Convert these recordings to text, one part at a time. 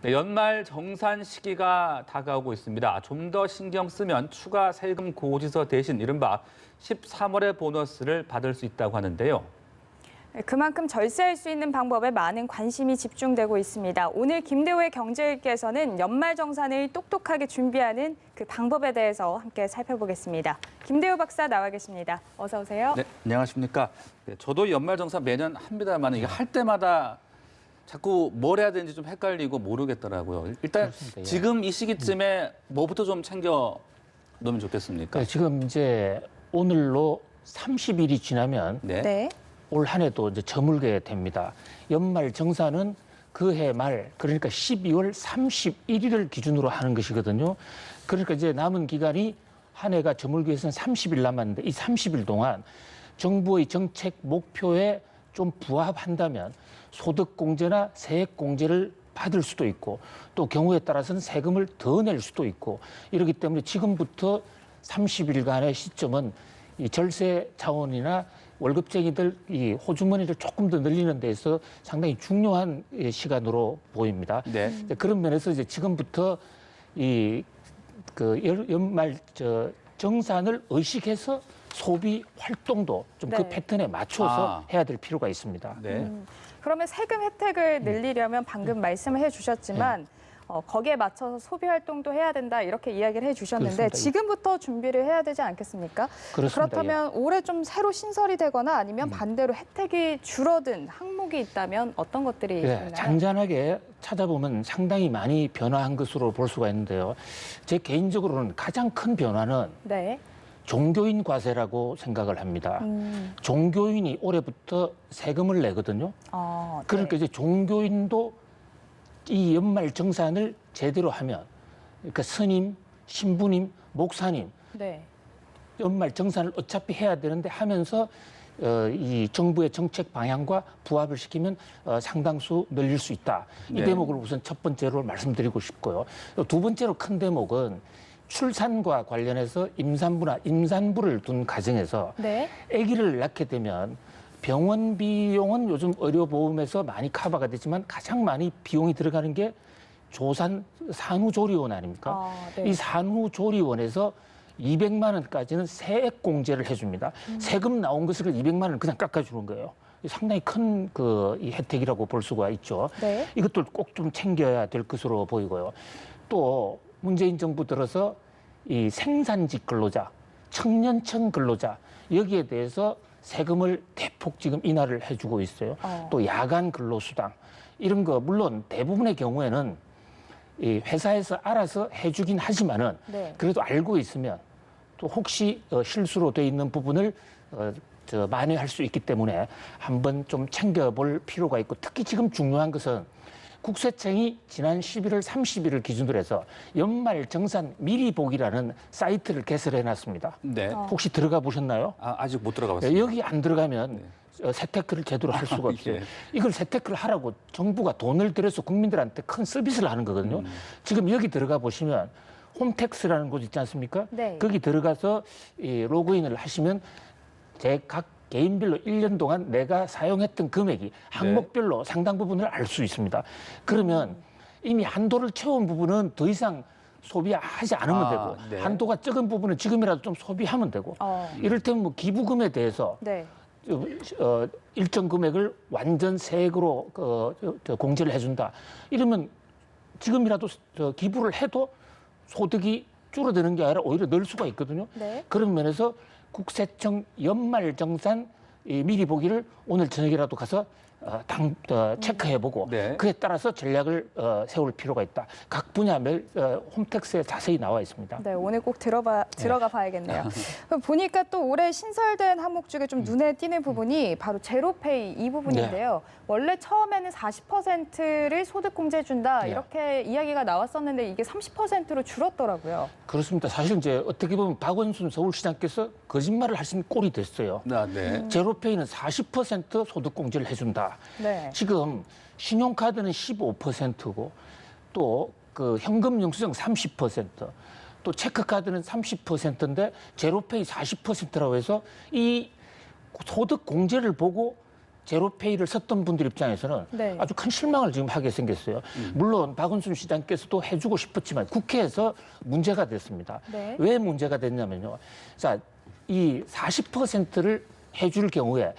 네, 연말 정산 시기가 다가오고 있습니다. 좀 더 신경 쓰면 추가 세금 고지서 대신 이른바 13월의 보너스를 받을 수 있다고 하는데요. 그만큼 절세할 수 있는 방법에 많은 관심이 집중되고 있습니다. 오늘 김대호의 경제일기에서는 연말정산을 똑똑하게 준비하는 그 방법에 대해서 함께 살펴보겠습니다. 김대호 박사 나와 계십니다. 어서 오세요. 네, 안녕하십니까. 네, 저도 연말정산 매년 합니다만 이게 할 때마다 자꾸 뭘 해야 되는지 좀 헷갈리고 모르겠더라고요. 일단 그렇습니다. 예. 지금 이 시기쯤에 뭐부터 좀 챙겨 놓으면 좋겠습니까? 네, 지금 이제 오늘로 30일이 지나면 네. 네. 올 한 해도 이제 저물게 됩니다. 연말 정산은 그 해 말, 그러니까 12월 31일을 기준으로 하는 것이거든요. 그러니까 이제 남은 기간이 한 해가 저물기 위해서는 30일 남았는데 이 30일 동안 정부의 정책 목표에 좀 부합한다면 소득공제나 세액공제를 받을 수도 있고 또 경우에 따라서는 세금을 더 낼 수도 있고 이렇기 때문에 지금부터 30일간의 시점은 이 절세 차원이나 월급쟁이들 이 호주머니를 조금 더 늘리는 데서 상당히 중요한 시간으로 보입니다. 네. 그런 면에서 이제 지금부터 이 연말 정산을 의식해서 소비 활동도 좀 그 네. 패턴에 맞춰서 해야 될 필요가 있습니다. 네. 그러면 세금 혜택을 늘리려면 방금 말씀을 해주셨지만 거기에 맞춰서 소비 활동도 해야 된다 이렇게 이야기를 해주셨는데 그렇습니다. 지금부터 준비를 해야 되지 않겠습니까? 그렇습니다. 그렇다면 올해 좀 새로 신설이 되거나 아니면 반대로 혜택이 줄어든 항목이 있다면 어떤 것들이 있나요? 잔잔하게 찾아보면 상당히 많이 변화한 것으로 볼 수가 있는데요. 제 개인적으로는 가장 큰 변화는 네. 종교인 과세라고 생각을 합니다. 종교인이 올해부터 세금을 내거든요. 네. 그러니까 이제 종교인도 이 연말 정산을 제대로 하면, 그러니까 스님, 신부님, 목사님 네. 연말 정산을 어차피 해야 되는데 하면서 이 정부의 정책 방향과 부합을 시키면 상당수 늘릴 수 있다. 이 네. 대목을 우선 첫 번째로 말씀드리고 싶고요. 두 번째로 큰 대목은 출산과 관련해서 임산부나 임산부를 둔 가정에서 네. 아기를 낳게 되면 병원 비용은 요즘 의료보험에서 많이 커버가 되지만 가장 많이 비용이 들어가는 게 산후조리원 아닙니까? 네. 이 산후조리원에서 200만 원까지는 세액 공제를 해줍니다. 세금 나온 것을 200만 원 그냥 깎아주는 거예요. 상당히 큰 이 혜택이라고 볼 수가 있죠. 네. 이것도 꼭 좀 챙겨야 될 것으로 보이고요. 또 문재인 정부 들어서 이 생산직 근로자, 청년층 근로자 여기에 대해서 세금을 대폭 지금 인하를 해주고 있어요. 또 야간 근로수당 이런 거 물론 대부분의 경우에는 이 회사에서 알아서 해주긴 하지만은 네. 그래도 알고 있으면 또 혹시 실수로 돼 있는 부분을 만회할 수 있기 때문에 한번 좀 챙겨볼 필요가 있고 특히 지금 중요한 것은 국세청이 지난 11월 30일을 기준으로 해서 연말 정산 미리 보기라는 사이트를 개설해놨습니다. 네. 혹시 들어가 보셨나요? 아직 못 들어가 봤습니다. 여기 안 들어가면 세테크를 제대로 할 수가 없어요. 예. 이걸 세테크를 하라고 정부가 돈을 들여서 국민들한테 큰 서비스를 하는 거거든요. 지금 여기 들어가 보시면 홈택스라는 곳 있지 않습니까? 네. 거기 들어가서 이 로그인을 하시면 각 개인별로 1년 동안 내가 사용했던 금액이 항목별로 상당 부분을 알 수 있습니다. 그러면 이미 한도를 채운 부분은 더 이상 소비하지 않으면 되고 네. 한도가 적은 부분은 지금이라도 좀 소비하면 되고 이를테면 뭐 기부금에 대해서 네. 일정 금액을 완전 세액으로 공제를 해준다. 이러면 지금이라도 기부를 해도 소득이 줄어드는 게 아니라 오히려 늘 수가 있거든요. 네. 그런 면에서 국세청 연말정산 미리 보기를 오늘 저녁이라도 가서 체크해보고 네. 그에 따라서 전략을 세울 필요가 있다. 각 분야별 홈택스에 자세히 나와 있습니다. 네, 오늘 꼭 들어가 봐야겠네요. 보니까 또 올해 신설된 항목 중에 좀 눈에 띄는 부분이 바로 제로페이 이 부분인데요. 원래 처음에는 40%를 소득공제 준다 이렇게 이야기가 나왔었는데 이게 30%로 줄었더라고요. 그렇습니다. 사실 이제 어떻게 보면 박원순 서울시장께서 거짓말을 하신 꼴이 됐어요. 네. 제로페이는 40% 소득공제를 해준다. 네. 지금 신용카드는 15%고 또 그 현금 영수증 30%, 또 체크카드는 30%인데 제로페이 40%라고 해서 이 소득 공제를 보고 제로페이를 썼던 분들 입장에서는 네. 아주 큰 실망을 지금 하게 생겼어요. 물론 박원순 시장께서도 해주고 싶었지만 국회에서 문제가 됐습니다. 네. 왜 문제가 됐냐면요. 자, 이 40%를 해줄 경우에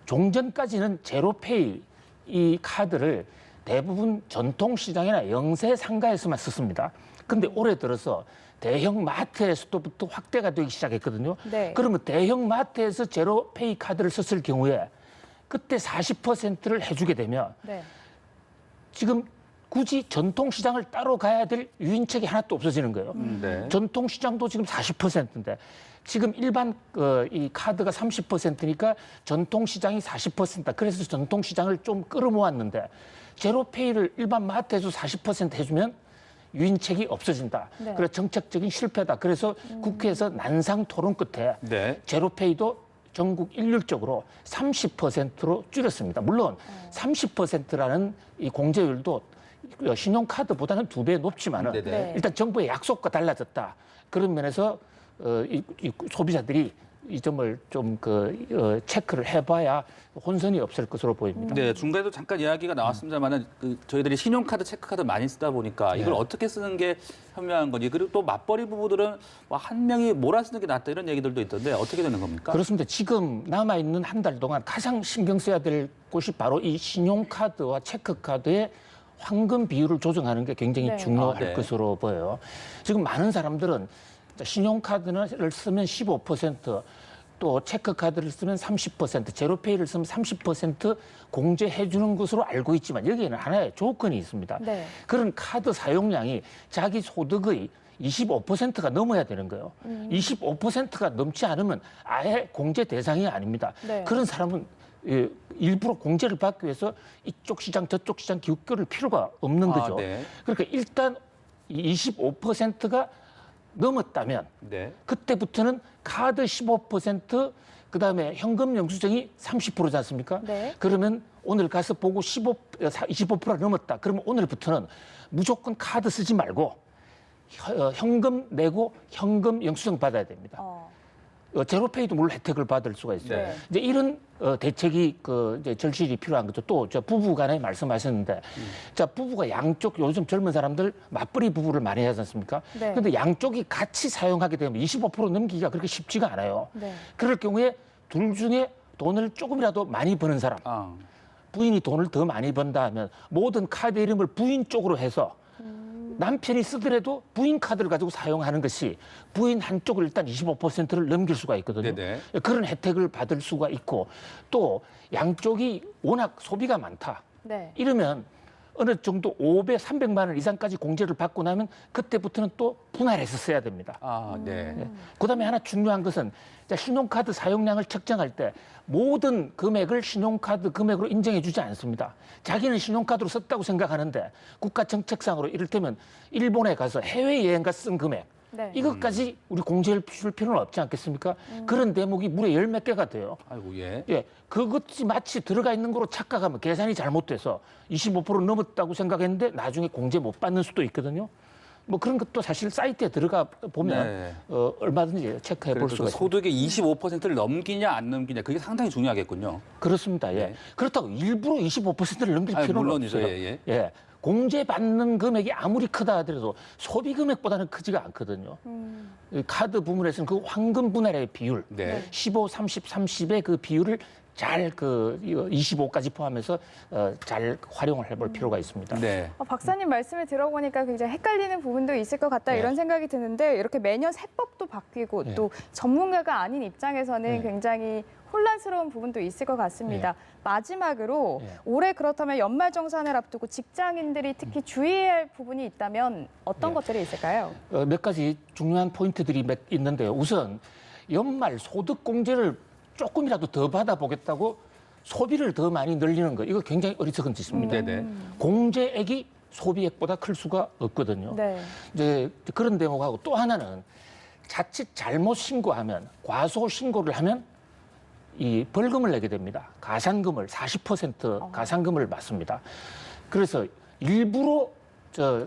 종전까지는 제로페이 이 카드를 대부분 전통시장이나 영세 상가에서만 썼습니다. 근데 올해 들어서 대형 마트에서부터 확대가 되기 시작했거든요. 네. 그러면 대형 마트에서 제로페이 카드를 썼을 경우에 그때 40%를 해주게 되면 네. 지금 굳이 전통시장을 따로 가야 될 유인책이 하나도 없어지는 거예요. 네. 전통시장도 지금 40%인데 지금 일반 이 카드가 30%니까 전통시장이 40%다. 그래서 전통시장을 좀 끌어모았는데 제로페이를 일반 마트에서 40% 해주면 유인책이 없어진다. 네. 그래서 정책적인 실패다. 그래서 국회에서 난상 토론 끝에 네. 제로페이도 전국 일률적으로 30%로 줄였습니다. 물론 30%라는 이 공제율도 신용카드보다는 2배 높지만은 네, 네. 일단 정부의 약속과 달라졌다. 그런 면에서 이 소비자들이 이 점을 좀 체크를 해봐야 혼선이 없을 것으로 보입니다. 네, 중간에도 잠깐 이야기가 나왔습니다만은 저희들이 신용카드, 체크카드 많이 쓰다 보니까 이걸 네. 어떻게 쓰는 게 현명한 건지, 그리고 또 맞벌이 부부들은 뭐 한 명이 몰아 쓰는 게 낫다 이런 얘기들도 있던데 어떻게 되는 겁니까? 그렇습니다. 지금 남아있는 한 달 동안 가장 신경 써야 될 곳이 바로 이 신용카드와 체크카드의 황금 비율을 조정하는 게 굉장히 네. 중요할 네. 것으로 보여요. 지금 많은 사람들은 신용카드를 쓰면 15%, 또 체크카드를 쓰면 30%, 제로페이를 쓰면 30% 공제해 주는 것으로 알고 있지만 여기에는 하나의 조건이 있습니다. 네. 그런 카드 사용량이 자기 소득의 25%가 넘어야 되는 거예요. 25%가 넘지 않으면 아예 공제 대상이 아닙니다. 네. 그런 사람은 일부러 공제를 받기 위해서 이쪽 시장 저쪽 시장 기웃거릴 필요가 없는 거죠. 네. 그러니까 일단 25%가 넘었다면 네. 그때부터는 카드 15%, 그다음에 현금 영수증이 30%지 않습니까? 네. 그러면 오늘 가서 보고 25%가 넘었다. 그러면 오늘부터는 무조건 카드 쓰지 말고 현금 내고 현금 영수증 받아야 됩니다. 제로페이도 물론 혜택을 받을 수가 있어요. 네. 이제 이런 대책이 이제 절실히 필요한 거죠. 또 저 부부간에 말씀하셨는데, 자 부부가 양쪽 요즘 젊은 사람들 맞벌이 부부를 많이 하지 않습니까? 네. 그런데 양쪽이 같이 사용하게 되면 25% 넘기기가 그렇게 쉽지가 않아요. 네. 그럴 경우에 둘 중에 돈을 조금이라도 많이 버는 사람, 아, 부인이 돈을 더 많이 번다 하면 모든 카드 이름을 부인 쪽으로 해서 남편이 쓰더라도 부인 카드를 가지고 사용하는 것이 부인 한쪽을 일단 25%를 넘길 수가 있거든요. 네네. 그런 혜택을 받을 수가 있고 또 양쪽이 워낙 소비가 많다. 네. 이러면 어느 정도 500, 300만 원 이상까지 공제를 받고 나면 그때부터는 또 분할해서 써야 됩니다. 아, 네. 그다음에 하나 중요한 것은 신용카드 사용량을 측정할 때 모든 금액을 신용카드 금액으로 인정해 주지 않습니다. 자기는 신용카드로 썼다고 생각하는데 국가 정책상으로 이를테면 일본에 가서 해외여행 가서 쓴 금액 네. 이것까지 우리 공제를 줄 필요는 없지 않겠습니까? 그런 대목이 무려 10몇 개가 돼요. 아이고, 예. 예, 그것이 마치 들어가 있는 거로 착각하면 계산이 잘못돼서 25% 넘었다고 생각했는데 나중에 공제 못 받는 수도 있거든요. 뭐 그런 것도 사실 사이트에 들어가 보면 네. 얼마든지 체크해 볼 그래서 수가 그 있습니다. 소득의 25%를 넘기냐 안 넘기냐 그게 상당히 중요하겠군요. 그렇습니다. 예. 네. 그렇다고 일부러 25%를 넘길 아니, 필요는 물론이죠. 없어요. 예, 예. 공제 받는 금액이 아무리 크다 하더라도 소비 금액보다는 크지가 않거든요. 이 카드 부문에서는 그 황금 분할의 비율, 네. 15, 30, 30의 그 비율을 잘 25까지 포함해서 잘 활용을 해볼 필요가 있습니다. 네. 박사님 말씀을 들어보니까 굉장히 헷갈리는 부분도 있을 것 같다 네. 이런 생각이 드는데 이렇게 매년 세법도 바뀌고 네. 또 전문가가 아닌 입장에서는 네. 굉장히 혼란스러운 부분도 있을 것 같습니다. 마지막으로 네. 올해 그렇다면 연말정산을 앞두고 직장인들이 특히 주의해야 할 부분이 있다면 어떤 네. 것들이 있을까요? 몇 가지 중요한 포인트들이 몇 있는데요. 우선 연말 소득공제를 조금이라도 더 받아보겠다고 소비를 더 많이 늘리는 거 이거 굉장히 어리석은 짓입니다. 네네. 공제액이 소비액보다 클 수가 없거든요. 네. 이제 그런 대목하고 또 하나는 자칫 잘못 신고하면 과소 신고를 하면 이 벌금을 내게 됩니다. 가산금을 40% 가산금을 받습니다. 그래서 일부러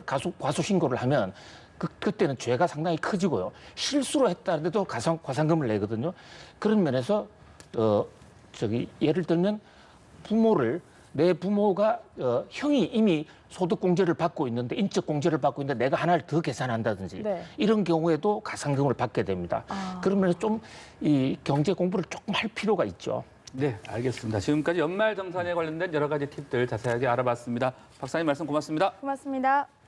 과소 신고를 하면 그때는 죄가 상당히 커지고요. 실수로 했다는데도 가산금을 내거든요. 그런 면에서 예를 들면 내 부모가 형이 이미 소득공제를 받고 있는데 인적공제를 받고 있는데 내가 하나를 더 계산한다든지 네. 이런 경우에도 가산금을 받게 됩니다. 그러면 좀 이 경제 공부를 조금 할 필요가 있죠. 네, 알겠습니다. 지금까지 연말정산에 관련된 여러 가지 팁들 자세하게 알아봤습니다. 박사님 말씀 고맙습니다. 고맙습니다.